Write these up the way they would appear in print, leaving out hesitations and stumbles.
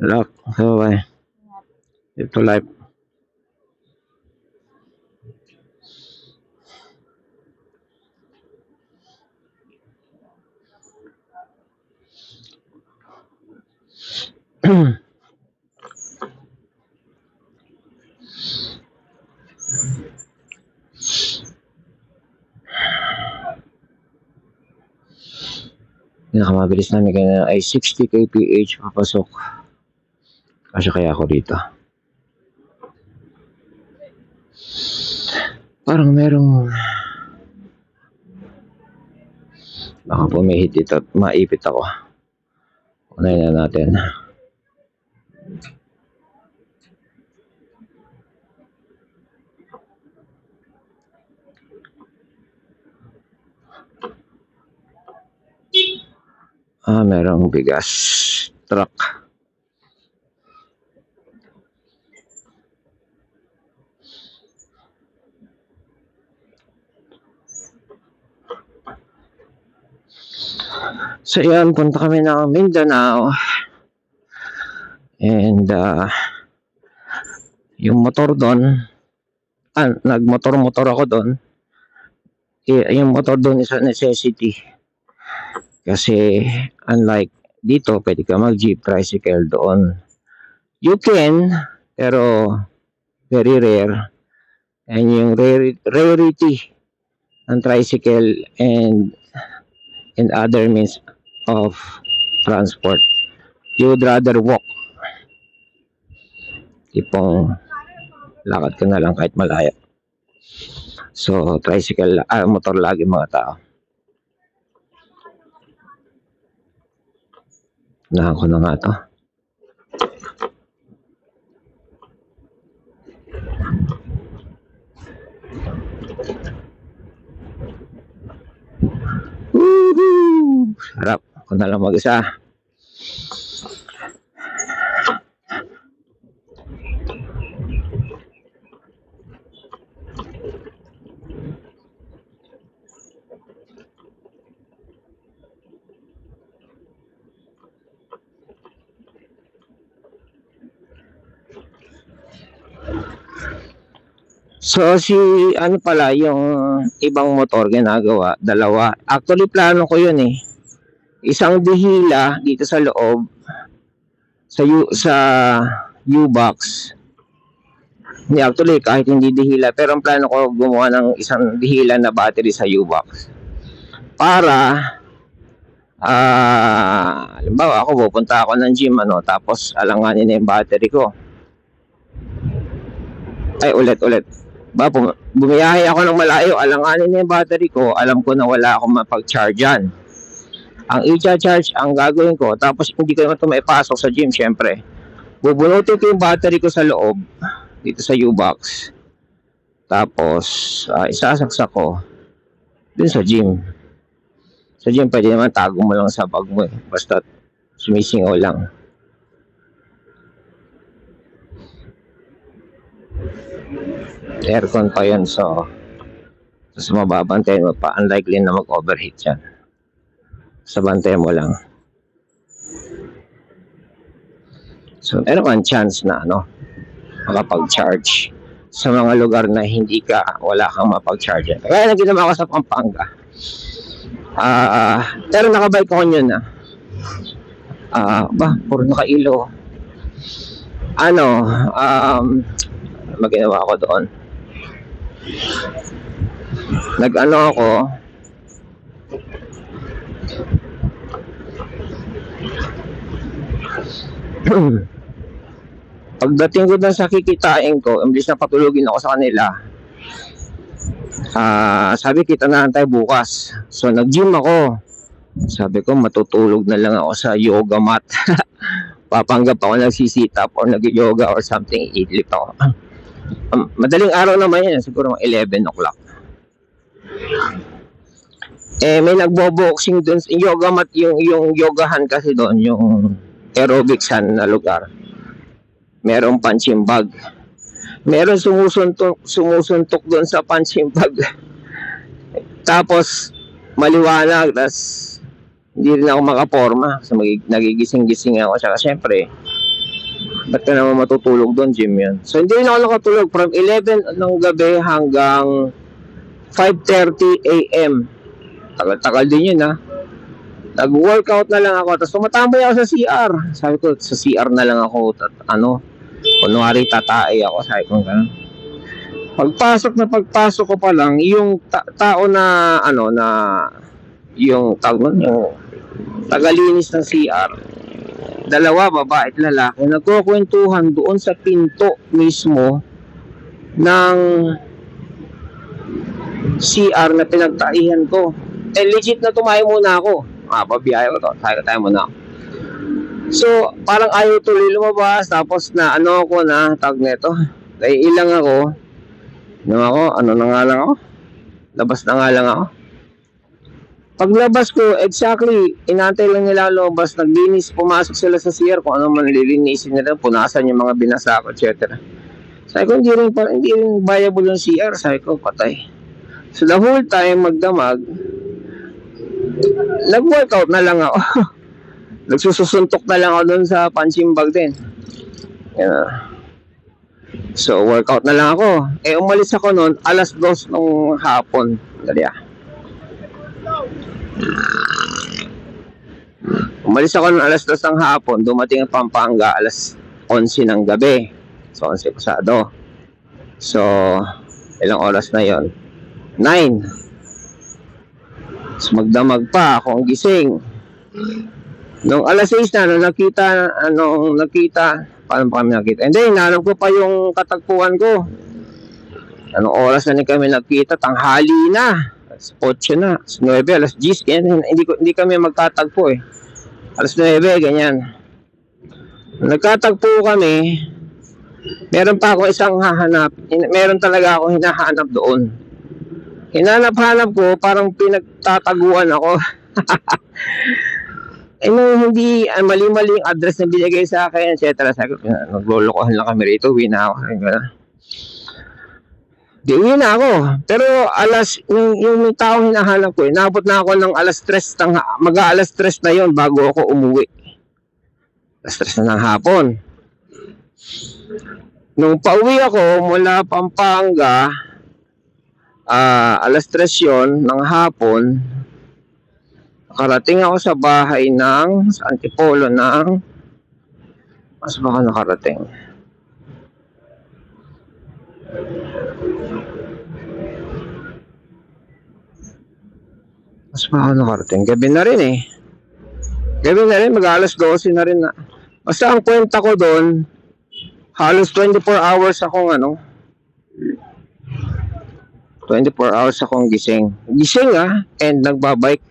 Lock. So, live to life. Pinakamabilis namin kaya ay 60 kph papasok. Kasi kaya ako dito. Parang merong baka pumihit dito at maipit ako. Unahin na natin. Merong bigas truck. So yan, punta kami ng Mindanao. And yung motor doon, nagmotor-motor ako doon. Yung motor doon is a necessity. Kasi unlike dito, pwede ka mag-jeep, tricycle doon. You can, pero very rare. And yung rarity ng tricycle and other means of transport, you would rather walk. Tipong lakad ka na lang kahit malayo. So, tricycle, motor lagi mga tao. Unahan ko na nga to. Woohoo! Harap. Ako na lang mag-isa. So ano pala yung ibang motor ginagawa, dalawa. Actually plano ko yun eh. Isang dihila dito sa loob sa U-box. Hindi, actually kahit hindi dihila, pero ang plano ko gumawa ng isang dihila na battery sa U-box. Para halimbawa ako pupunta ako ng gym tapos alanganin na yung battery ko. Ay ulit. Bumiyahe ako ng malayo, alanganin na yung battery ko, alam ko na wala akong mapag-charge yan. Ang i-charge, ang gagawin ko, tapos hindi ko naman ito maipasok sa gym, syempre. Bubunutin ko yung battery ko sa loob, dito sa U-box. Tapos, isasaksak ko dun sa gym. Sa gym, pwede naman tago mo lang sa bag mo eh. Basta sumisingaw lang. Aircon pa yun, so mababantayan mo pa, unlikely na mag-overheat yan. Sa bantayan mo lang. So meron kang chance na makapag-charge sa mga lugar na wala kang mapag-charge. Kaya na ginawa ko sa Pampanga. Pero nakabike ko yun puro nakailo. Maginawa ko doon. Ako pagdating ko doon sa kikitain ko, imbis na patulugin ako sa kanila, sabi kita na tayo bukas. So nag-gym ako. Sabi ko matutulog na lang ako sa yoga mat. Papanggap ako nagsisit up or nag-yoga or something, idlip ako. Madaling araw naman yan, siguro 11 o'clock. May nagbo-boxing doon sa yoga mat, yung yogahan kasi doon, yung aerobicsan na lugar. Merong punching bag. Meron sumusuntok doon sa punching bag. Tapos maliwanag, tapos hindi rin ako makaporma. So nagigising-gising ako. Saka syempre Ba't ka naman matutulog doon, gym yan. So, hindi rin ako nakatulog from 11 ng gabi hanggang 5:30 a.m. Tagal-tagal din yun, ha. Nag-workout na lang ako, tapos tumatambay ako sa CR. Sabi ko, sa CR na lang ako, kunwari tatae ako, sabi ko gano'n. Pagpasok ko pa lang, yung tao na, yung tagalinis ng CR, dalawa, babae at lalaki, nagkukwentuhan doon sa pinto mismo ng CR na pinagtaihan ko. Legit na tumayo muna ako. Pabiyahe ko to. Tayo muna ako. So, parang ayaw tuloy lumabas. Tapos na tawag nito. Kaya ilang ako. Labas na nga lang ako. Paglabas ko, exactly, inantay lang nila lumabas, naglinis, pumasok sila sa CR, kung ano man lilinisin nila, punasan yung mga binasa ko, etc. Sabi ko, hindi rin viable yung CR, sabi ko, patay. So the whole time, magdamag, nag-workout na lang ako. Nagsusuntok na lang ako dun sa punching bag din. So, workout na lang ako. Umalis ako noon, 2:00 ng hapon. Dali Umalis ako ng 2:00 ng hapon, dumating ang Pampanga 11:00 ng gabi. So, 11 pasado. So, ilang oras na yon? 9. So, magdamag pa akong gising. Nung 6:00 na, nakita, paano pa kami nakita? Hindi, hinanap ko pa yung katagpuan ko. Anong oras na kami nakita? Tanghali na. 8 na, 9, 10, ganyan. Hindi kami magtatagpo eh. 9, ganyan. Nagkatagpo kami, meron pa ako isang hahanap. Meron talaga ako hinahanap doon. Hinanap-hanap ko, parang pinagtataguan ako. Hindi, mali-mali yung address na binigay sa akin, etc. Sabi ko, naglolokohan lang kami rito, uwi na ako. Uwi na ako. Pero yung taong hinahanap ko, nabot na ako ng 3:00, mag-3:00 na yon bago ako umuwi. 3:00 na ng hapon. Nung pauwi ako mula Pampanga, 3:00 yon ng hapon, nakarating ako sa bahay sa Antipolo ng, mas baka nakarating. Gabi na rin eh. Mag-12 na rin na. Basta ang kwenta ko doon, halos 24 hours akong 24 hours akong gising. And nagbabike.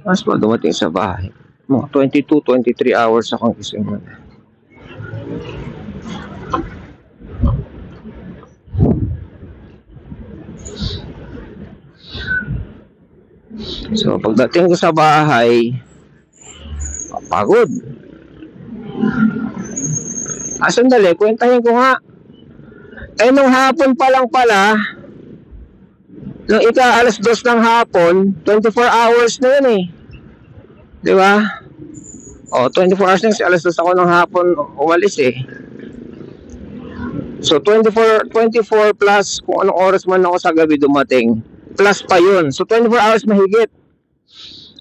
Mas ba dumating sa bahay? Mga 23 hours akong gising. So, pagdating ko sa bahay, pagod. Sandali, kwentahin ko nga. Nung hapon pa lang pala, nung 2:00 ng hapon, 24 hours na yun eh. Di ba? 24 hours na, 2:00 ako ng hapon umalis eh. So, 24 plus kung anong oras man ako sa gabi dumating. Plus pa yun. So, 24 hours mahigit.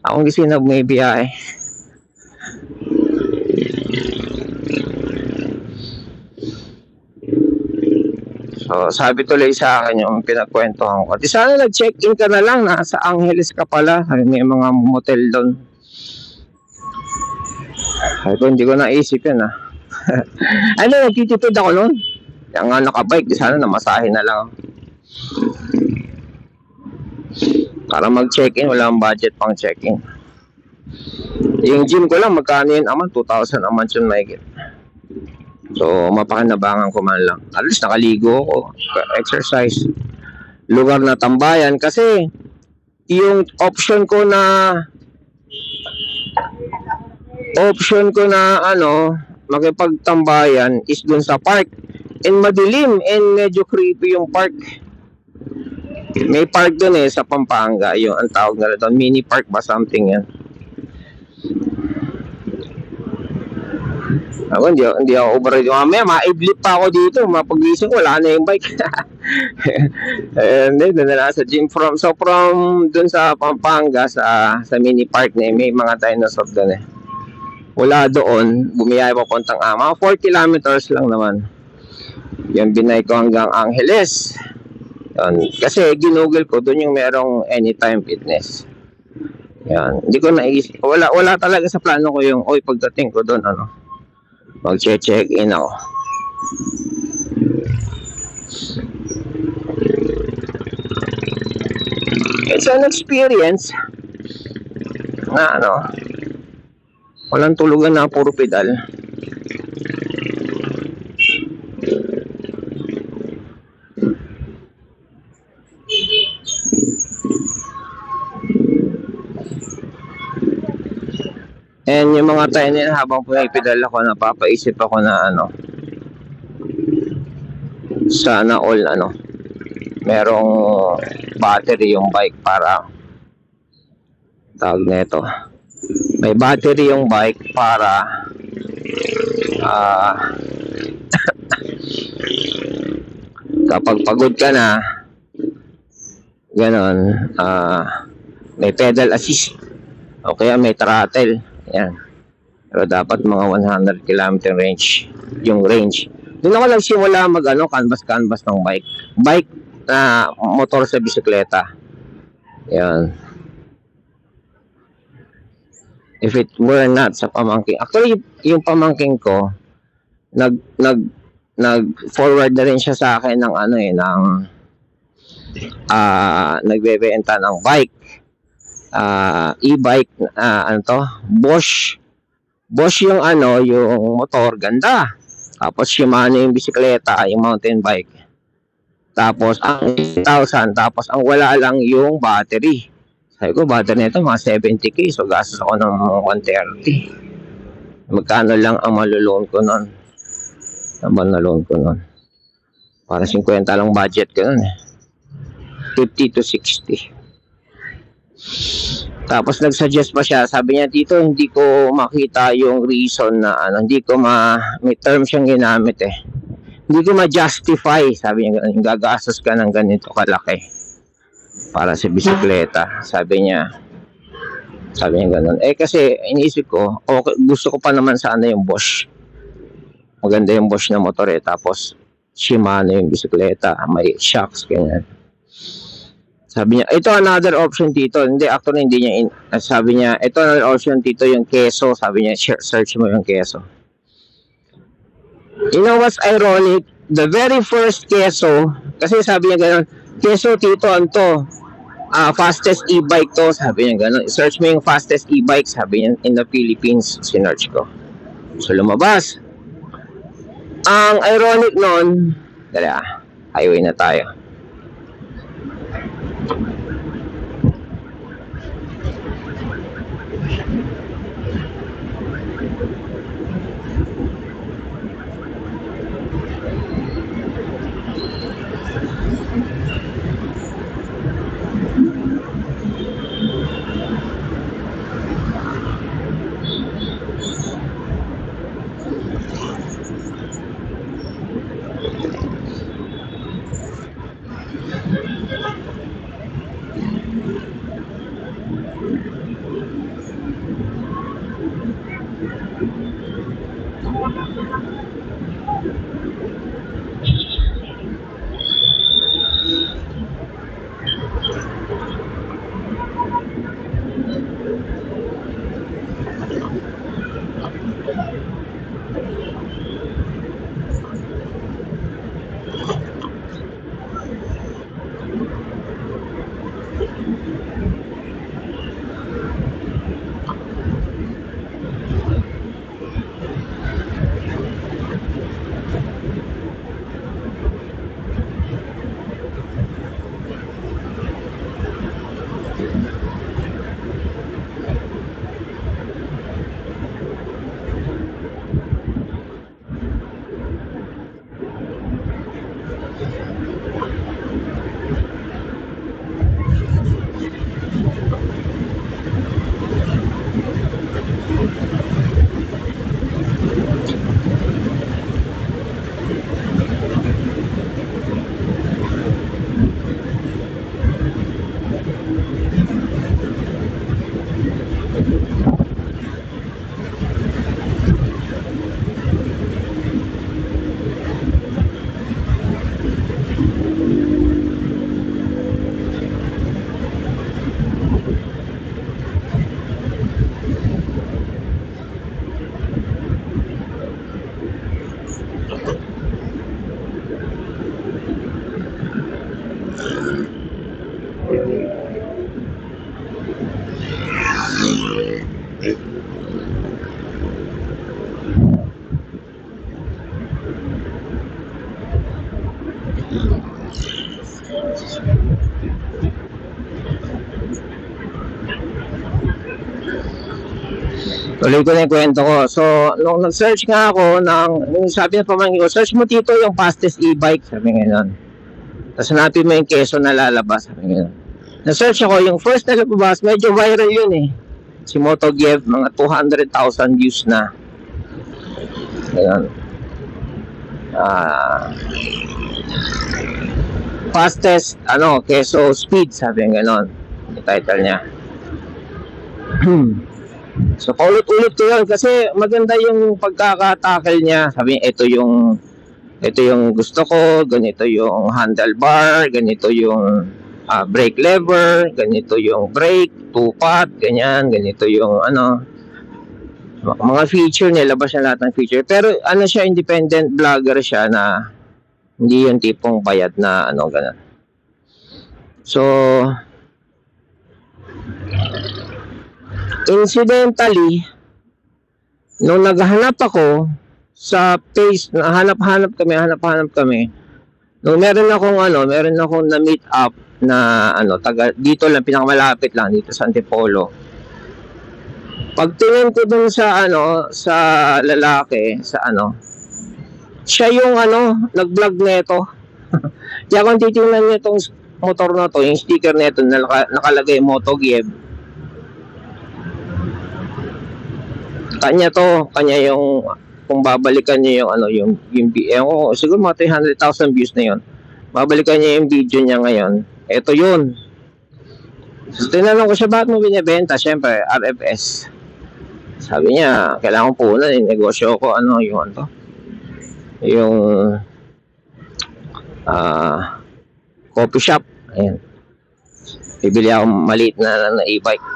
Akong gising na may biyahe. So, sabi tuloy sa akin yung pinagkwentuhan ko. Di sana nag-check-in ka na lang. Nasa Angeles ka pala. May mga motel doon. Sabi ko, hindi ko naisip yan nagtitipid ako noon. Kaya nga nakabike. Di sana namasahe na lang. Para mag-check-in, wala akong budget pang check-in. Yung gym ko lang, magkano yun aman? 2,000 aman yun mahigit. So, mapakinabangan ko man lang. At least nakaligo ako, exercise. Lugar na tambayan. Kasi, yung option ko na makipagtambayan is dun sa park. And madilim and medyo creepy yung park. May park doon eh, sa Pampanga. Yung ang tawag na doon, mini park ba something yan. Ako, hindi ako override. Mamaya, maidlip pa ako dito. Mapagising ko, wala na yung bike. And then, doon na sa gym. From doon sa Pampanga, sa mini park na may mga dinosaur doon eh. Wala doon, bumiyay papuntang mga 4 kilometers lang naman. Yan, binay ko hanggang Angeles. Yan. Kasi ginugol ko, doon yung merong Anytime Fitness. Yan. Hindi ko naisip. Wala talaga sa plano ko yung, pagdating ko doon, mag-check in ako. It's an experience na walang tulugan na puro pedal. And yung mga tayo nila habang pumipedal ako, napapaisip ako na sana all merong battery yung bike para tawag na ito. May battery yung bike para kapag pagod ka na ganon, may pedal assist o kaya may throttle. Yan. Pero dapat mga 100 km range yung range. Doon ako nagsimula canvas ng bike na motor sa bisikleta. Yan. If it were not sa pamangking, actually yung pamangking ko nag forward na rin siya sa akin ng nagbebenta ng bike, e-bike, Bosch yung yung motor, ganda. Tapos Shimano yung bisikleta, yung mountain bike. Tapos ang 1,000, tapos ang wala lang yung battery. Sabi ko, battery nito mga 70k, so gastos ako ng 130. Magkano lang ang malulon ko nun? Naman na loan ko nun. Para 50 lang budget ko nun eh. 50 to 60. Tapos nagsuggest pa siya, sabi niya, dito hindi ko makita yung reason na hindi ko may term siyang ginamit eh. Hindi ko ma-justify, sabi niya, gagastos ka ng ganito kalaki para sa bisikleta. Sabi niya ganun. Kasi iniisip ko, okay, gusto ko pa naman sana yung Bosch. Maganda yung Bosch na motor eh. Tapos Shimano yung bisikleta, may shocks, ganyan. Sabi niya, ito another option dito. Hindi, actually hindi niya sabi niya, ito another option dito yung keso. Sabi niya, search mo yung keso. You know what's ironic? The very first keso, kasi sabi niya gano'n, keso tito, fastest e-bike to. Sabi niya gano'n, search mo yung fastest e-bike. Sabi niya, in the Philippines, sinearch ko. So lumabas. Ang ironic nun, highway na tayo. Tuloy ko na yung kwento ko. So, nung nag-search nga ako nung sabi ng pamangkin ko, search mo dito yung fastest e-bike, sabi nga nun. Tapos hanapin mo yung keso na lalabas, sabi nga nun. Na-search ako, yung first na lumabas, medyo viral yun eh. Si MotoGev, mga 200,000 views na. Ayan. Fastest, keso speed, sabi nga nun. Yung title niya. So, paulit-ulit ko yun kasi maganda yung pagkakatakil niya. Sabi niya, ito yung gusto ko, ganito yung handlebar, ganito yung brake lever, ganito yung brake, two-pot, ganito yung mga feature, nilabas niya lahat ng feature. Pero siya, independent vlogger siya na hindi yung tipong bayad na ganun. So, incidentally, nung naghahanap ako sa page, hanap-hanap kami, nung meron akong na-meet up na dito lang, pinakamalapit lang, dito sa Antipolo. Pagtingin ko dun sa sa lalaki, siya yung nag-vlog nito. Kaya kung titingnan niyo itong motor na to, yung sticker nito na nakalagay MotoGev, kanya yung kung babalikan niyo yung siguro mga 300,000 views na yun. Babalikan niyo yung video niya ngayon. Ito yun. So, tinanong ko siya, bakit mo binibenta? Siyempre, RFS. Sabi niya, kailangan po na negosyo ko, yung coffee shop. Ayan. Bibili ako maliit na e-bike.